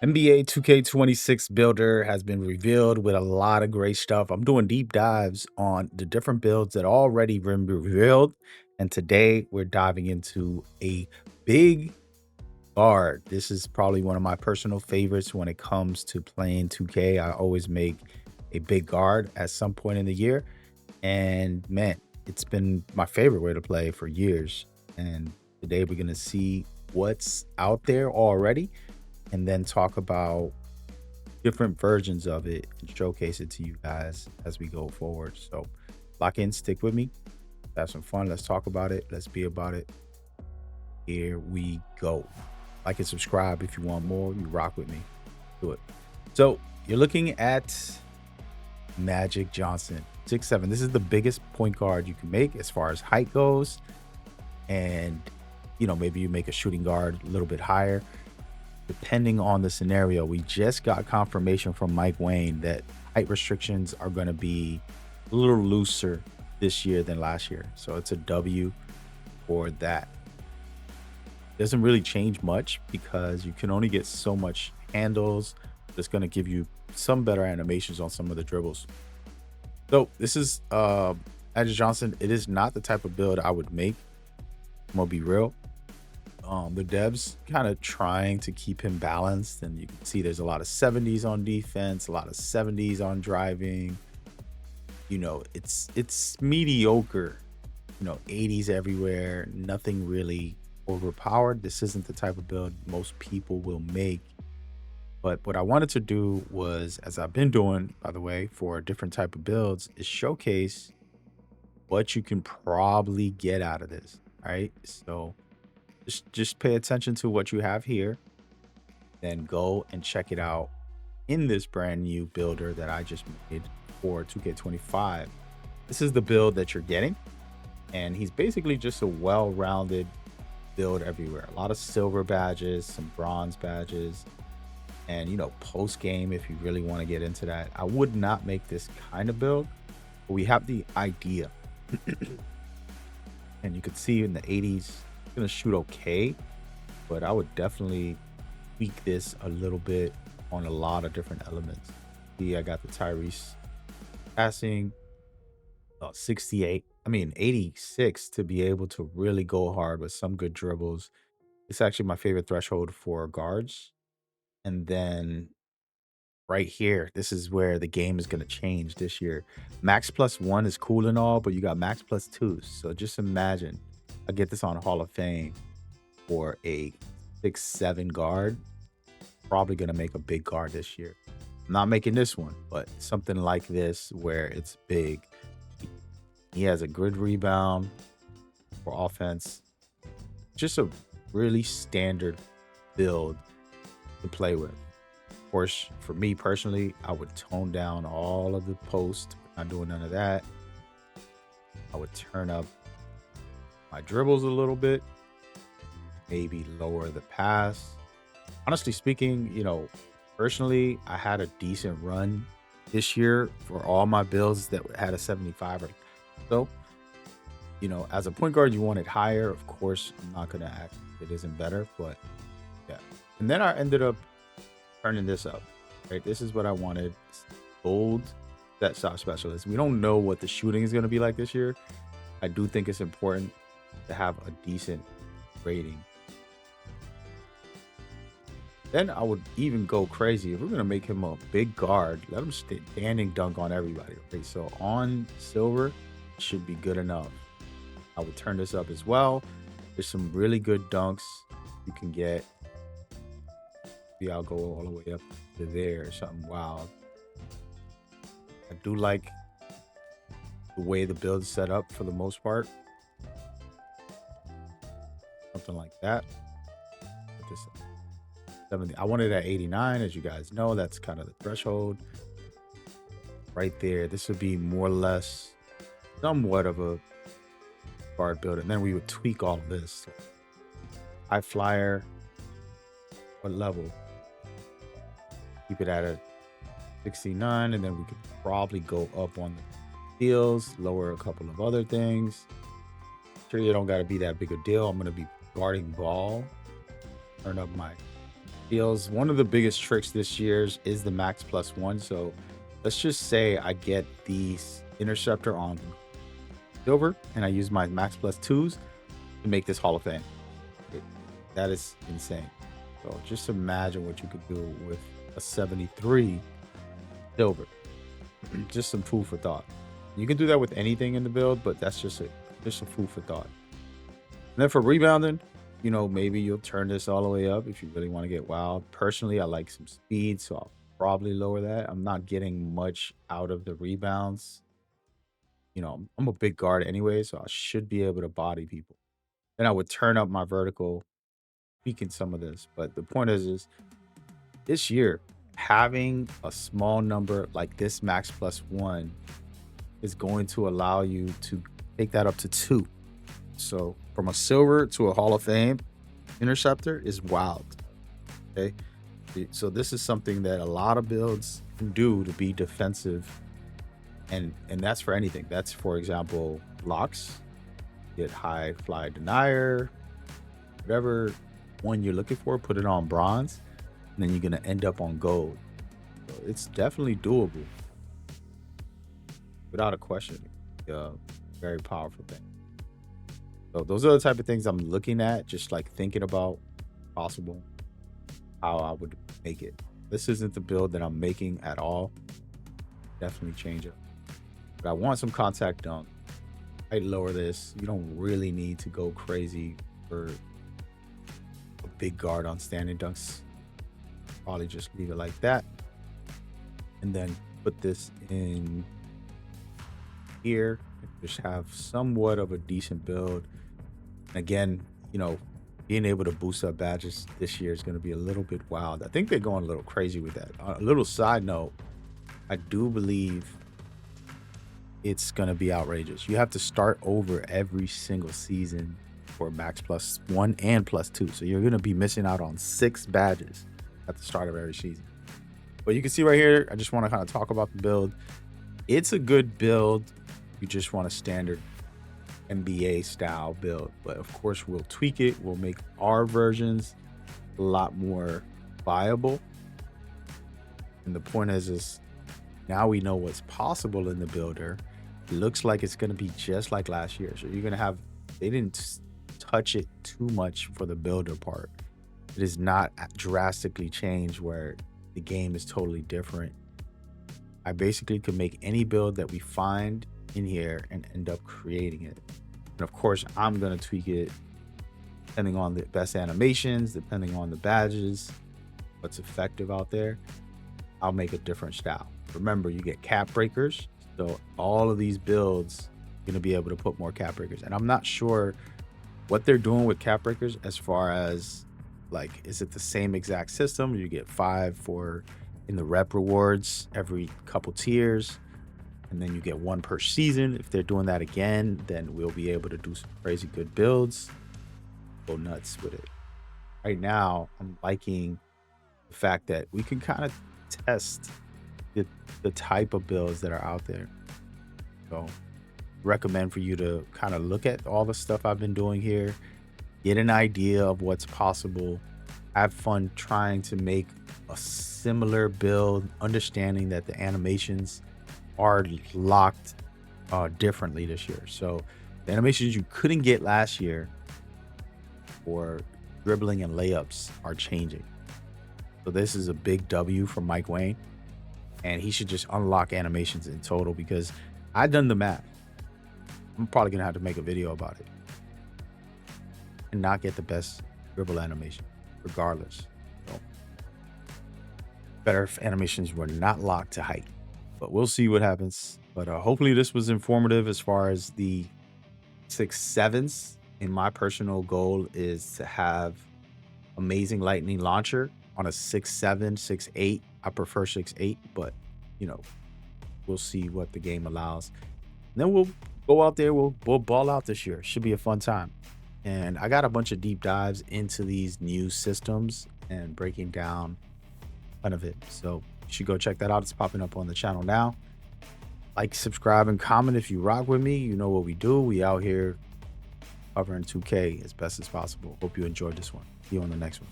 NBA 2K26 builder has been revealed with a lot of great stuff. I'm doing deep dives on the different builds that already been revealed. And today we're diving into a big guard. This is probably one of my personal favorites when it comes to playing 2K. I always make a big guard at some point in the year. And man, it's been my favorite way to play for years. And today we're going to see what's out there already and then talk about different versions of it and showcase it to you guys as we go forward. So lock in, stick with me, have some fun. Let's talk about it. Let's be about it. Here we go. Like and subscribe if you want more. You rock with me. Do it. So you're looking at Magic Johnson, 6'7". This is the biggest point guard you can make as far as height goes. And, maybe you make a shooting guard a little bit higher. Depending on the scenario, we just got confirmation from Mike Wayne that height restrictions are going to be a little looser this year than last year. So it's a W for that. Doesn't really change much because you can only get so much handles. That's going to give you some better animations on some of the dribbles. So this is Magic Johnson. It is not the type of build I would make. I'm going to be real. The devs kind of trying to keep him balanced, and you can see there's a lot of 70s on defense, a lot of 70s on driving. It's mediocre, 80s everywhere, nothing really overpowered. This isn't the type of build most people will make. But what I wanted to do was, as I've been doing, by the way, for different type of builds, is showcase what you can probably get out of this. All right, so just pay attention to what you have here, then go and check it out in this brand new builder that I just made for 2K25. This is the build that you're getting, and he's basically just a well-rounded build everywhere. A lot of silver badges, some bronze badges, and post game if you really want to get into that. I would not make this kind of build, but we have the idea. And you can see in the 80s gonna shoot okay, but I would definitely tweak this a little bit on a lot of different elements. See, I got the Tyrese passing 86 to be able to really go hard with some good dribbles. It's actually my favorite threshold for guards. And then right here, this is where the game is going to change this year. Max +1 is cool and all, but you got max +2. So just imagine I get this on Hall of Fame for a 6'7" guard. Probably going to make a big guard this year. I'm not making this one, but something like this where it's big. He has a good rebound for offense. Just a really standard build to play with. Of course, for me personally, I would tone down all of the post. Not doing none of that. I would turn up my dribbles a little bit, maybe lower the pass. Honestly speaking, personally, I had a decent run this year for all my builds that had a 75 or so. As a point guard, you want it higher. Of course, I'm not going to act it isn't better, but yeah. And then I ended up turning this up, right? This is what I wanted. Gold set shot specialist. We don't know what the shooting is going to be like this year. I do think it's important to have a decent rating. Then I would even go crazy. If we're going to make him a big guard, let him standing dunk on everybody. Okay, so on silver should be good enough. I would turn this up as well. There's some really good dunks you can get. Maybe I'll go all the way up to there, something wild. I do like the way the build is set up for the most part. Something like that. Put this 70. I wanted at 89, as you guys know. That's kind of the threshold. Right there. This would be more or less somewhat of a guard build. And then we would tweak all of this. High flyer. What level? Keep it at a 69, and then we could probably go up on the deals, lower a couple of other things. Sure, you don't got to be that big a deal. I'm going to be guarding ball. Turn up my Feels one of the biggest tricks this year's is the max plus one. So let's just say I get the interceptor on silver and I use my max plus twos to make this Hall of Fame. It- that is insane. So just imagine what you could do with a 73 silver. Just some food for thought. You can do that with anything in the build, but that's just a food for thought. And then for rebounding, maybe you'll turn this all the way up if you really want to get wild. Personally, I like some speed, so I'll probably lower that. I'm not getting much out of the rebounds. I'm a big guard anyway, so I should be able to body people. Then I would turn up my vertical, tweaking some of this. But the point is this year, having a small number like this max plus one is going to allow you to take that up to two. So from a silver to a Hall of Fame interceptor is wild. Okay. So this is something that a lot of builds can do to be defensive. And that's for anything. That's, for example, locks, get high fly denier, whatever one you're looking for, put it on bronze, and then you're gonna end up on gold. So it's definitely doable. Without a question. Very powerful thing. So those are the type of things I'm looking at, just like thinking about possible how I would make it. This isn't the build that I'm making at all. Definitely change it. But I want some contact dunk. I'd lower this. You don't really need to go crazy for a big guard on standing dunks. Probably just leave it like that. And then put this in here. Just have somewhat of a decent build. Again, being able to boost up badges this year is going to be a little bit wild. I think they're going a little crazy with that. A little side note, I do believe it's going to be outrageous. You have to start over every single season for max plus one and plus two. So you're going to be missing out on 6 badges at the start of every season. But you can see right here, I just want to kind of talk about the build. It's a good build. You just want a standard NBA style build, but of course we'll tweak it. We'll make our versions a lot more viable. And the point is now we know what's possible in the builder. It looks like it's going to be just like last year. So you're going to have, they didn't touch it too much for the builder part. It is not drastically changed where the game is totally different. I basically could make any build that we find in here and end up creating it. And of course, I'm going to tweak it depending on the best animations, depending on the badges, what's effective out there. I'll make a different style. Remember, you get cap breakers. So all of these builds, you're going to be able to put more cap breakers. And I'm not sure what they're doing with cap breakers as far as like, is it the same exact system? You get 5 for in the rep rewards every couple tiers, and then you get 1 per season. If they're doing that again, then we'll be able to do some crazy good builds. Go nuts with it. Right now, I'm liking the fact that we can kind of test the type of builds that are out there. So recommend for you to kind of look at all the stuff I've been doing here, get an idea of what's possible, have fun trying to make a similar build, understanding that the animations are locked differently this year. So the animations you couldn't get last year for dribbling and layups are changing. So this is a big W from Mike Wayne, and he should just unlock animations in total, because I've done the math. I'm probably gonna have to make a video about it and not get the best dribble animation regardless. So better if animations were not locked to height, but we'll see what happens. But hopefully this was informative as far as the 6.7s. And my personal goal is to have amazing lightning launcher on a 6.7, 6.8. I prefer 6.8, but we'll see what the game allows. And then we'll go out there, we'll ball out this year. Should be a fun time. And I got a bunch of deep dives into these new systems and breaking down a ton of it. So you should go check that out. It's popping up on the channel now. Like, subscribe, and comment if you rock with me. You know what we do. We out here covering 2K as best as possible. Hope you enjoyed this one. See you on the next one.